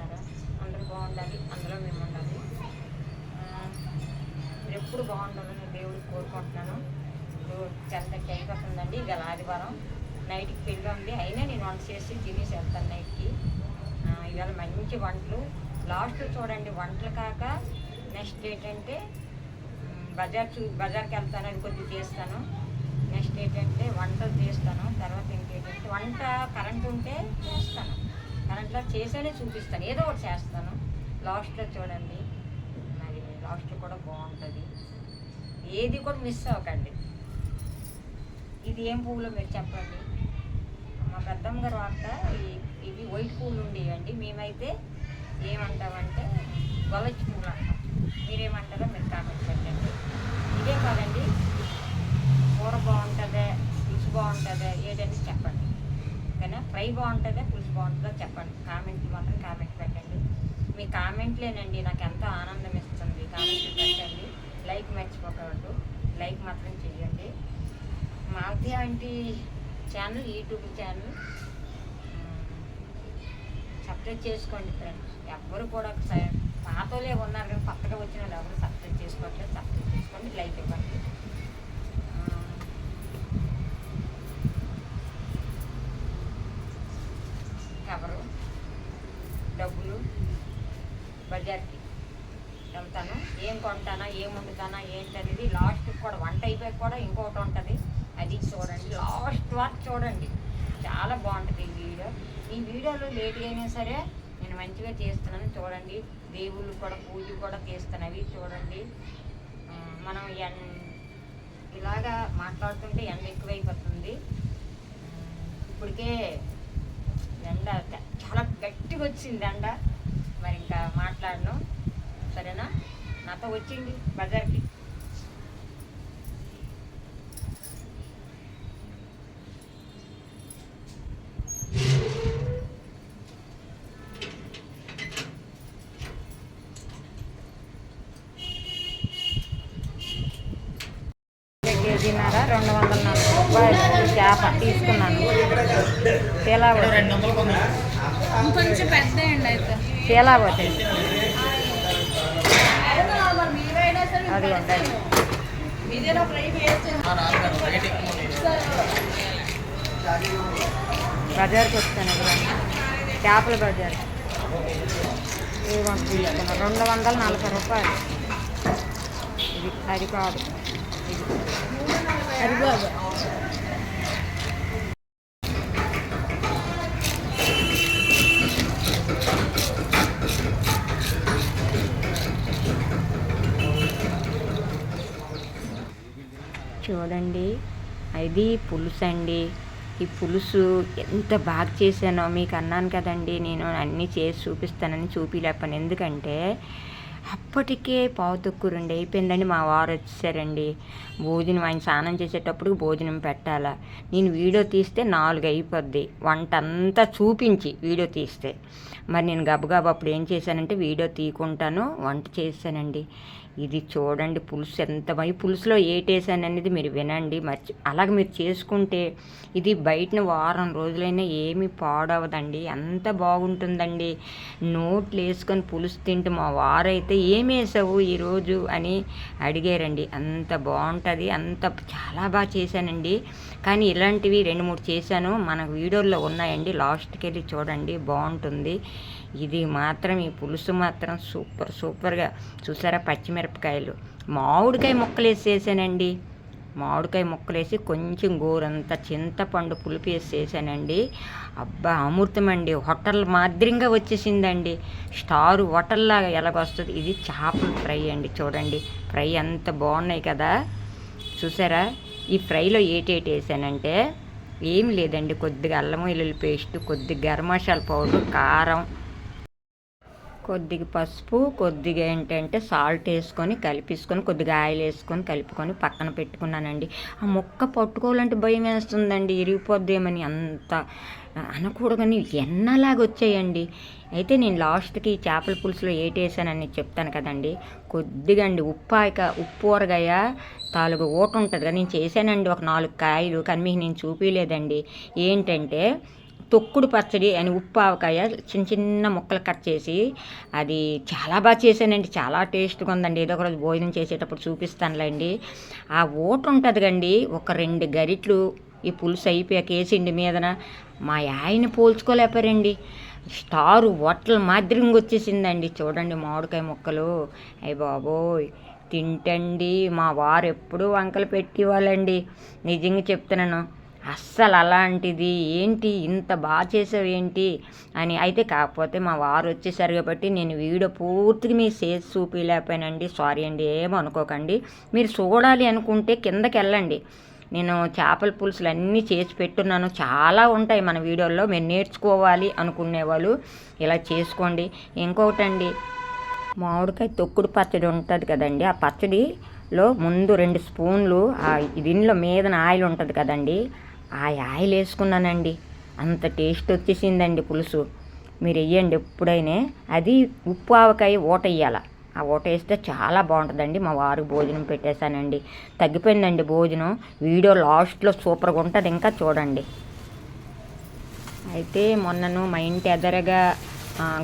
బాగున్నారా? అందరూ బాగుండాలి, అందులో మేము ఉండాలి. మీరు ఎప్పుడు బాగుండాలని దేవుడికి కోరుకుంటున్నాను. ఇప్పుడు 10:30 అయిపోతుందండి. ఇవాళ ఆదివారం నైట్కి పెళ్ళి ఉంది, అయినా నేను వంట చేసి తినేసి వెళ్తాను నైట్కి. ఇవాళ మంచి వంటలు లాస్ట్ చూడండి. వంటలు కాక నెక్స్ట్ ఏంటంటే బజార్కి వెళ్తాను, అది కొద్దిగా చేస్తాను. నెక్స్ట్ ఏంటంటే వంటలు చేస్తాను. తర్వాత ఇంకేంటంటే వంట కరెంట్ ఉంటే చేస్తాను, కరెంట్లో చేసేనే చూపిస్తాను, ఏదో ఒకటి చేస్తాను. లాస్ట్లో చూడండి, మరి లాస్ట్లో కూడా బాగుంటుంది. ఏది కూడా మిస్ అవ్వకండి. ఇది ఏం పువ్వులో మీరు చెప్పండి. మా పెద్దమ్మ గారు వంట ఇవి వైట్ పువ్వులు ఉండేవండి. మేమైతే ఏమంటామంటే గొల్లచ్చి పువ్వులు అంటాం. మీరేమంటారో మీరు కామెంట్ పెట్టండి. ఇదే కాదండి, కూర బాగుంటుందా, పులుసు బాగుంటుందా, ఏదైనా చెప్పండి. ఓకేనా? ఫ్రై బాగుంటుందా, పులుసు బాగుంటుందో చెప్పండి. కామెంట్లు మాత్రం కామెంట్ పెట్టండి. మీ కామెంట్లేనండి నాకు ఎంతో ఆనందం ఇస్తుంది. కామెంట్లు పెట్టండి. లైక్ మర్చిపోకూడదు, లైక్ మాత్రం చేయండి. Malathi aunty channel, YouTube channel subscribe చేసుకోండి ఫ్రెండ్స్. ఎవ్వరు కూడా పాతోలే ఉన్నారు కానీ కొత్తగా వచ్చిన వాళ్ళు ఎవరు సబ్స్క్రైబ్ చేసుకోవట్లేదు. సబ్స్క్రైబ్ చేసుకోండి, లైక్ ఇవ్వండి. కవరు డబ్బులు బజార్కి వెళ్తాను. ఏం కొంటానా, ఏం వండుతానా ఏంటనేది లాస్ట్కి కూడా వంట అయిపోయాక కూడా ఇంకొకటి ఉంటుంది, అది చూడండి. లాస్ట్ వరకు చూడండి, చాలా బాగుంటుంది ఈ వీడియో. ఈ వీడియోలో లేట్గా అయినా సరే నేను మంచిగా చేస్తున్నాను చూడండి. దేవుళ్ళు కూడా పూజ కూడా తీస్తాను, అవి చూడండి. మనం ఇలాగా మాట్లాడుతుంటే ఎండ ఎక్కువైపోతుంది. ఇప్పటికే ఎండ చాలా గట్టిగా వచ్చింది ఎండ. మరి ఇంకా మాట్లాడను, సరేనా? నాతో వచ్చింది బజార్కి. కేజీన్నర 240 రూపాయలు చేప తీసుకున్నాను. కొంచెం పెద్ద అండి అయితే తేలాపోతే అది ఉండాలి. బజార్కి వస్తాను చేపల బజార్. తీసుకున్నాను 240 రూపాయలు. ఇది అది కాదు, ఇది అరిబాబు. చూడండి, ఇది పులుసు అండి. ఈ పులుసు ఎంత బాగా చేశానో మీకు అన్నాను కదండి. నేను అన్నీ చేసి చూపిస్తానని చూపిలేపాను, ఎందుకంటే అప్పటికే పావు తక్కువ 2 అయిపోయిందండి. మా వారు వచ్చేసారండి. భోజనం ఆయన స్నానం చేసేటప్పుడు భోజనం పెట్టాలా. నేను వీడియో తీస్తే 4 అయిపోద్ది, వంట అంతా చూపించి వీడియో తీస్తే. మరి నేను గబగబా అప్పుడు ఏం చేశానంటే వీడియో తీయకుంటాను, వంట చేశానండి. ఇది చూడండి పులుసు ఎంత పులుసులో ఏటేసాను అనేది మీరు వినండి. అలాగే మీరు చేసుకుంటే ఇది బయటన వారం రోజులైనా ఏమీ పాడవదండి, అంత బాగుంటుందండి. నోట్లు వేసుకొని పులుసు తింటే మా వారైతే ఏమి వేసావు ఈరోజు అని అడిగారండి. అంత బాగుంటుంది, అంత చాలా బాగా చేశానండి. కానీ ఇలాంటివి 2-3 చేశాను, మన వీడియోల్లో ఉన్నాయండి. లాస్ట్కి వెళ్ళి చూడండి, బాగుంటుంది. ఇది మాత్రం ఈ పులుసు మాత్రం సూపర్గా చూసారా. పచ్చిమిరపకాయలు, మామిడికాయ ముక్కలు వేసేసానండి. మామిడికాయ ముక్కలు వేసి కొంచెం గోరంతా చింతపండు పులుపు వేసేసానండి. అబ్బా అమృతం అండి, హోటల్ మాదిరిగా వచ్చేసిందండి. స్టార్ హోటల్లాగా ఎలాగొస్తుంది. ఇది చేపల ఫ్రై అండి. చూడండి ఫ్రై అంత బాగున్నాయి కదా, చూసారా. ఈ ఫ్రైలో ఏటేటి వేసానంటే ఏం లేదండి, కొద్దిగా అల్లం వెల్లుల్లి పేస్ట్, కొద్దిగా గరం మసాలా పౌడర్, కారం, కొద్దిగా పసుపు, కొద్దిగా ఏంటంటే సాల్ట్ వేసుకొని కలిపేసుకొని, కొద్దిగా ఆయిల్ వేసుకొని కలుపుకొని పక్కన పెట్టుకున్నానండి. ఆ ముక్క పట్టుకోవాలంటే భయం వేస్తుందండి, ఇరిగిపోద్దేమని. అంత అనకూడదని ఎన్నలాగా వచ్చాయండి. అయితే నేను లాస్ట్కి చేపల పులుసులో ఏటేసానని చెప్తాను కదండి. కొద్దిగా అండి ఉప్పు ఊరగాయ తాలూకు ఊట ఉంటుంది కదా, నేను చేశానండి ఒక 4 కాయలు, కానీ మీకు నేను చూపించలేదండి. ఏంటంటే తొక్కుడు పచ్చడి అని ఉప్పు ఆవకాయ చిన్న చిన్న ముక్కలు కట్ చేసి అది చాలా బాగా చేశానండి. చాలా టేస్ట్గా ఉందండి. ఏదో ఒక రోజు భోజనం చేసేటప్పుడు చూపిస్తానులేండి. ఆ ఓట ఉంటుంది కండి, ఒక 2 గరిట్లు ఈ పులుసు అయిపోయాక వేసిండి మీదన. మా ఆయన పోల్చుకోలేపారండి. స్టారు హోటల్ మాదిరిగా వచ్చేసిందండి. చూడండి మామిడికాయ ముక్కలు, అయ్య బాబోయ్ తింటండి. మా వారు ఎప్పుడూ వంకలు పెట్టేవాళ్ళండి. నిజంగా చెప్తున్నాను. అస్సలు అలాంటిది ఏంటి ఇంత బాగా చేసావు ఏంటి అని. అయితే కాకపోతే మా వారు వచ్చేసారు కాబట్టి నేను వీడియో పూర్తిగా మీరు చేసి చూపించలేకపోయానండి. సారీ అండి, ఏమనుకోకండి. మీరు చూడాలి అనుకుంటే కిందకి వెళ్ళండి. నేను చేపల పులుసులు అన్నీ చేసి పెట్టున్నాను. చాలా ఉంటాయి మన వీడియోల్లో. మీరు నేర్చుకోవాలి అనుకునేవాళ్ళు ఇలా చేసుకోండి. ఇంకొకటండి, మామిడికాయ తొక్కుడు పచ్చడి ఉంటుంది కదండి. ఆ పచ్చడిలో ముందు 2 స్పూన్లు దీనిలో మీదన ఆయిల్ ఉంటుంది కదండి, ఆ ఆయిల్ వేసుకున్నానండి. అంత టేస్ట్ వచ్చేసిందండి పులుసు. మీరు వేయండి ఎప్పుడైనా. అది ఉప్పు ఆవకాయ ఓట వేయాల. ఆ ఓట వేస్తే చాలా బాగుంటుందండి. మా వారికి భోజనం పెట్టేశానండి. తగ్గిపోయిందండి భోజనం. వీడియో లాస్ట్లో సూపర్గా ఉంటుంది, ఇంకా చూడండి. అయితే మొన్నను మా ఇంటి ఎదురుగా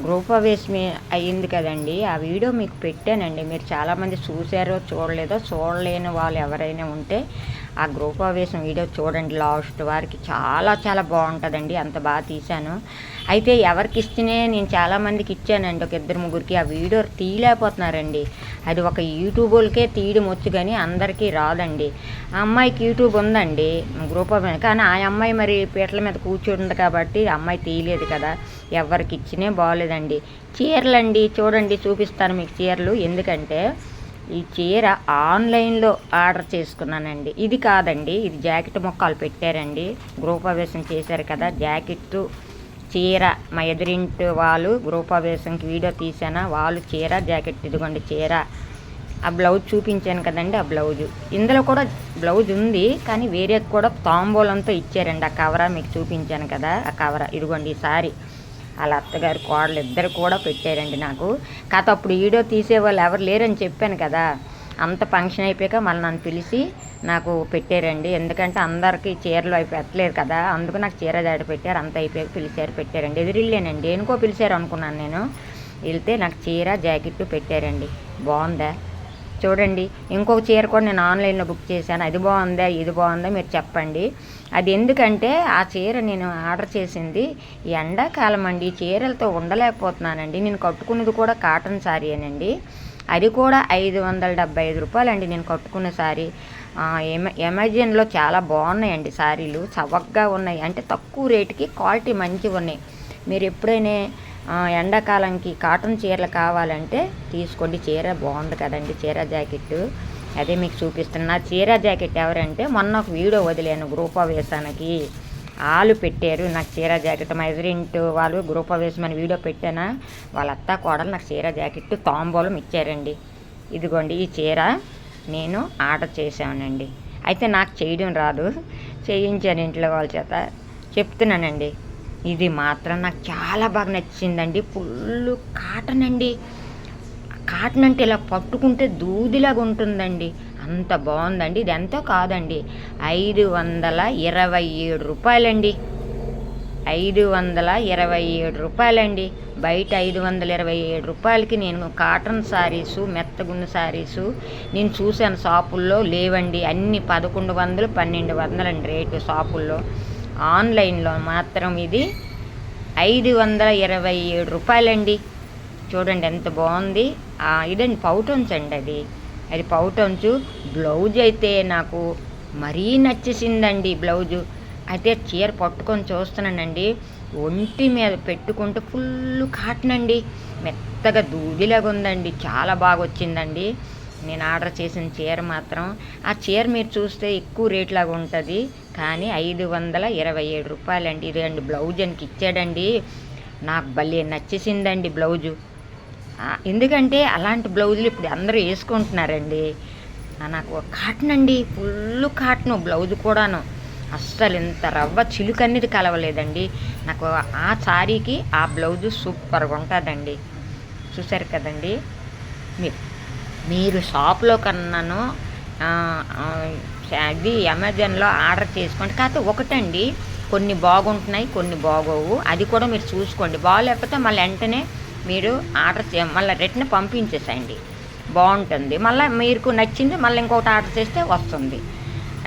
గృహప్రవేశం అయ్యింది కదండి. ఆ వీడియో మీకు పెట్టానండి. మీరు చాలామంది చూసారో చూడలేదో. చూడలేని వాళ్ళు ఎవరైనా ఉంటే ఆ గృహప్రవేశం వీడియో చూడండి లాస్ట్ వారికి. చాలా చాలా బాగుంటుందండి. అంత బాగా తీశాను. అయితే ఎవరికి ఇస్తేనే నేను చాలామందికి ఇచ్చానండి, ఒక 2-3కి. ఆ వీడియో తీయలేకపోతున్నారండి. అది ఒక యూట్యూబ్ వాళ్ళకే తీయడం వచ్చు కానీ అందరికీ రాదండి. ఆ అమ్మాయికి యూట్యూబ్ ఉందండి గృహప్రవేశం, కానీ ఆ అమ్మాయి మరి పీటల మీద కూర్చుంది కాబట్టి ఆ అమ్మాయి తీయలేదు కదా. ఎవరికి ఇచ్చినే బాగోలేదండి. చీరలండి చూడండి, చూపిస్తాను మీకు చీరలు. ఎందుకంటే ఈ చీర ఆన్లైన్లో ఆర్డర్ చేసుకున్నానండి. ఇది కాదండి, ఇది జాకెట్ మొక్కలు పెట్టారండి. గృహప్రవేశం చేశారు కదా, జాకెట్టు చీర. మా ఎదురింటి వాళ్ళు గృహప్రవేశంకి వీడియో తీసాను, వాళ్ళు చీర జాకెట్. ఇదిగోండి చీర. ఆ బ్లౌజ్ చూపించాను కదండి, ఆ బ్లౌజు. ఇందులో కూడా బ్లౌజ్ ఉంది కానీ వేరే కూడా తాంబూలంతో ఇచ్చారండి. ఆ కవర మీకు చూపించాను కదా, ఆ కవర. ఇదిగోండి ఈ సారీ. వాళ్ళ అత్తగారు కోడలు ఇద్దరు కూడా పెట్టారండి నాకు. కాకపోతే అప్పుడు వీడియో తీసేవాళ్ళు ఎవరు లేరని చెప్పాను కదా. అంత ఫంక్షన్ అయిపోయాక మళ్ళీ నన్ను పిలిచి నాకు పెట్టారండి. ఎందుకంటే అందరికీ చీరలు అవి పెట్టలేదు కదా, అందుకు నాకు చీర జాడ పెట్టారు. అంత అయిపోయాక పిలిచారు, పెట్టారండి. ఎదురిల్లేనండి, దేనికో పిలిచారు అనుకున్నాను నేను. వెళ్తే నాకు చీర జాకెట్టు పెట్టారండి. బాగుందా చూడండి. ఇంకొక చీర కూడా నేను ఆన్లైన్లో బుక్ చేశాను. అది బాగుందా ఇది బాగుందా మీరు చెప్పండి. అది ఎందుకంటే ఆ చీర నేను ఆర్డర్ చేసింది ఎండాకాలం అండి. చీరలతో ఉండలేకపోతున్నానండి. నేను కట్టుకున్నది కూడా కాటన్ శారీయేనండి. అది కూడా 575 రూపాయలండి నేను కట్టుకున్న శారీ. అమెజాన్లో చాలా బాగున్నాయండి శారీలు, చవకగా ఉన్నాయి. అంటే తక్కువ రేటుకి క్వాలిటీ మంచిగా ఉన్నాయి. మీరు ఎప్పుడైనా ఎండాకాలంకి కాటన్ చీరలు కావాలంటే తీసుకోండి. చీర బాగుంది కదండి, చీర జాకెట్టు. అదే మీకు చూపిస్తున్నా. చీర జాకెట్ ఎవరంటే మొన్న ఒక వీడియో వదిలేను గృహప్రవేశానికి, వాళ్ళు పెట్టారు నాకు చీర జాకెట్. మా ఎదురింటి వాళ్ళు గృహప్రవేశం అని వీడియో పెట్టానా, వాళ్ళ అత్త కోడలు నాకు చీర జాకెట్ తాంబూలం ఇచ్చారండి. ఇదిగోండి ఈ చీర నేను ఆర్డర్ చేశానండి. అయితే నాకు చేయడం రాదు, చేయించాను ఇంట్లో వాళ్ళ చేత. చెప్తున్నానండి, ఇది మాత్రం నాకు చాలా బాగా నచ్చిందండి. ఫుల్ కాటన్ అండి. కాటన్ అంటే ఇలా పట్టుకుంటే దూదిలాగా ఉంటుందండి, అంత బాగుందండి. ఇది ఎంతో కాదండి, 527 రూపాయలండి. 527 రూపాయలండి. బయట 527 రూపాయలకి నేను కాటన్ శారీసు, మెత్తగున్న శారీసు నేను చూశాను. షాపుల్లో లేవండి, అన్ని 1100 1200 అండి రేటు షాపుల్లో. ఆన్లైన్లో మాత్రం ఇది 527 రూపాయలండి. చూడండి ఎంత బాగుంది. ఇదండి పౌటన్స్ అండి, అది పౌటన్స్. బ్లౌజ్ అయితే నాకు మరీ నచ్చేసిందండి బ్లౌజు. అయితే చీర పట్టుకొని చూస్తున్నానండి, ఒంటి మీద పెట్టుకుంటే ఫుల్ కాటన్ అండి, మెత్తగా దూదిలాగా ఉందండి. చాలా బాగా వచ్చిందండి నేను ఆర్డర్ చేసిన చీర మాత్రం. ఆ చీర మీరు చూస్తే ఎక్కువ రేట్ లాగా ఉంటుంది కానీ 527 రూపాయలండి. ఇదండి బ్లౌజ్ అనికి ఇచ్చాడండి. నాకు భలే నచ్చేసిందండి బ్లౌజు. ఎందుకంటే అలాంటి బ్లౌజులు ఇప్పుడు అందరూ వేసుకుంటున్నారండి. నాకు కాటన్ అండి, ఫుల్ కాటన్ బ్లౌజు కూడాను. అస్సలు ఇంత రవ్వ చిలుక అనేది కలవలేదండి నాకు. ఆ శారీకి ఆ బ్లౌజు సూపర్గా ఉంటుందండి. చూసారు కదండి. మీరు షాప్లో కన్నాను అది అమెజాన్లో ఆర్డర్ చేసుకోండి. కాకపోతే ఒకటండి, కొన్ని బాగుంటున్నాయి, కొన్ని బాగోవు. అది కూడా మీరు చూసుకోండి. బాగోలేకపోతే మళ్ళీ వెంటనే మీరు మళ్ళీ రిటర్న్ పంపించేసేయండి. బాగుంటుంది. మళ్ళీ మీకు నచ్చింది మళ్ళీ ఇంకొకటి ఆర్డర్ చేస్తే వస్తుంది.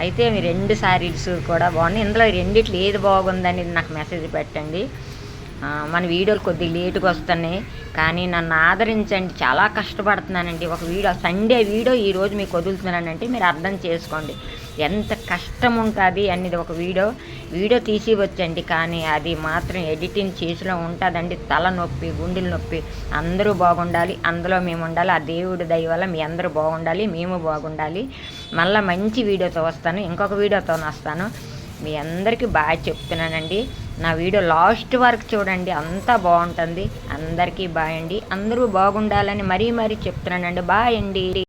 అయితే మీ 2 శారీస్ కూడా బాగున్నాయి. ఇందులో రెండిట్లో ఏది బాగుందనేది నాకు మెసేజ్ పెట్టండి. మన వీడియోలు కొద్దిగా లేటుగా వస్తున్నాయి, కానీ నన్ను ఆదరించండి. చాలా కష్టపడుతున్నానండి. ఒక సండే వీడియో ఈరోజు మీకు వదులుతున్నానంటే మీరు అర్థం చేసుకోండి ఎంత కష్టం ఉంటుంది అనేది. ఒక వీడియో తీసి వచ్చండి, కానీ అది మాత్రం ఎడిటింగ్ చేసిలో ఉంటుందండి. తలనొప్పి, గుండెల నొప్పి. అందరూ బాగుండాలి, అందులో మేము ఉండాలి. ఆ దేవుడి దయ వల్ల మీ అందరూ బాగుండాలి, మేము బాగుండాలి. మళ్ళీ మంచి వీడియోతో వస్తాను, ఇంకొక వీడియోతో వస్తాను. మీ అందరికీ బాగా చెప్తున్నానండి. నా వీడియో లాస్ట్ వరకు చూడండి, అంతా బాగుంటుంది. అందరికీ బాయ్ అండి. అందరూ బాగుండాలని మరీ చెప్తున్నానండి. బాయ్ అండి.